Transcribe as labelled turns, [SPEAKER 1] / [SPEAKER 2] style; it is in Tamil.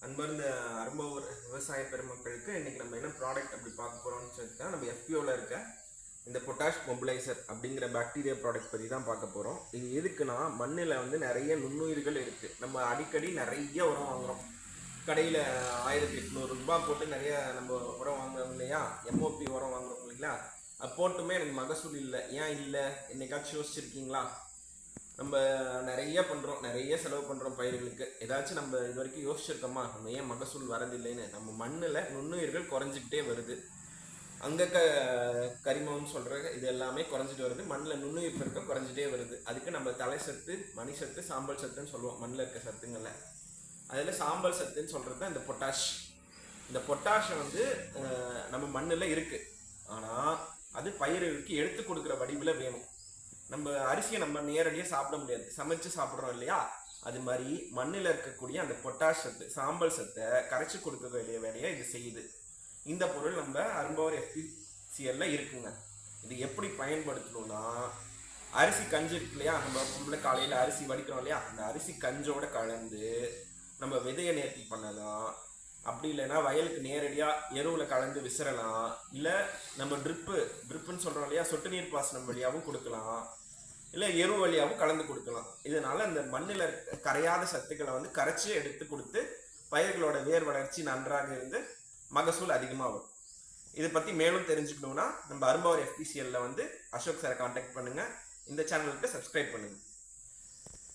[SPEAKER 1] அன்பார்ந்த அரும்பவூர் விவசாய பெருமக்களுக்கு இன்னைக்கு நம்ம என்ன ப்ராடக்ட் அப்படி பார்க்க போறோம்னு சொல்லிட்டு நம்ம எஃபிஓல இருக்க இந்த பொட்டாஷ் மொபிலைசர் அப்படிங்கிற பாக்டீரியா ப்ராடக்ட் பற்றி தான் பார்க்க போகிறோம். இது எதுக்குன்னா மண்ணில் வந்து நிறைய நுண்ணுயிர்கள் இருக்குது. நம்ம அடிக்கடி நிறைய உரம் வாங்குகிறோம். கடையில் 1800 ரூபாய் போட்டு நிறைய நம்ம உரம் வாங்குறோம் இல்லையா, எம்ஓபி உரம் வாங்குறோம் இல்லைங்களா. அது போட்டுமே எனக்கு மகசூல் இல்லை. ஏன் இல்லை? என்னைக்காச்சும் யோசிச்சிருக்கீங்களா? நம்ம நிறைய பண்ணுறோம், நிறைய செலவு பண்ணுறோம் பயிர்களுக்கு. ஏதாச்சும் நம்ம இது வரைக்கும் யோசிச்சிருக்கோமா நம்ம ஏன் மகசூல் வரதில்லைன்னு? நம்ம மண்ணில் நுண்ணுயிர்கள் குறைஞ்சிக்கிட்டே வருது. அங்கே கரிமம்னு சொல்கிற இது எல்லாமே குறைஞ்சிட்டு வருது. மண்ணில் நுண்ணுயிர் பெருக்கம் குறைஞ்சிட்டே வருது. அதுக்கு நம்ம தலை சத்து, மணி சத்து, சாம்பல் சத்துன்னு சொல்லுவோம் மண்ணில் இருக்க சத்துங்களை. அதில் சாம்பல் சத்துன்னு சொல்கிறது தான் இந்த பொட்டாஷ். இந்த பொட்டாஷை வந்து நம்ம மண்ணில் இருக்குது. ஆனால் அது பயிர்களுக்கு எடுத்து கொடுக்குற வடிவில் வேணும். நம்ம அரிசியை நம்ம நேரடியாக சாப்பிட முடியாது, சமைச்சு சாப்பிட்றோம் இல்லையா. அது மாதிரி மண்ணில் இருக்கக்கூடிய அந்த பொட்டாஷ் சத்து, சாம்பல் சத்தை கரைச்சி கொடுக்க வேண்டிய வேலையை இது செய்யுது. இந்த பொருள் நம்ம அரும்பவர் எஃபிசிஎல்ல இருக்குங்க. இது எப்படி பயன்படுத்தணும்னா, அரிசி கஞ்சி இருக்கு இல்லையா, நம்ம காலையில் அரிசி வடிக்கிறோம் இல்லையா, அந்த அரிசி கஞ்சோட கலந்து நம்ம விதையை நேர்த்தி பண்ணலாம். அப்படி இல்லைன்னா வயலுக்கு நேரடியாக எருவில் கலந்து விசிறலாம். இல்லை நம்ம ட்ரிப்புன்னு சொல்கிறோம் இல்லையா, சொட்டு நீர் பாசனம் வழியாகவும் கொடுக்கலாம். இல்லை எரு வழியாகவும் கலந்து கொடுக்கலாம். இதனால அந்த மண்ணில் கரையாத சத்துக்களை வந்து கரைச்சி எடுத்து கொடுத்து பயிர்களோட வேர் வளர்ச்சி நன்றாக இருந்து மகசூல் அதிகமாக வரும். இதை பற்றி மேலும் தெரிஞ்சுக்கணுன்னா நம்ம அரும்பவர் எஃபிசிஎல்ல வந்து அசோக் சாரை கான்டாக்ட் பண்ணுங்கள். இந்த சேனலுக்கு சப்ஸ்கிரைப் பண்ணுங்கள்.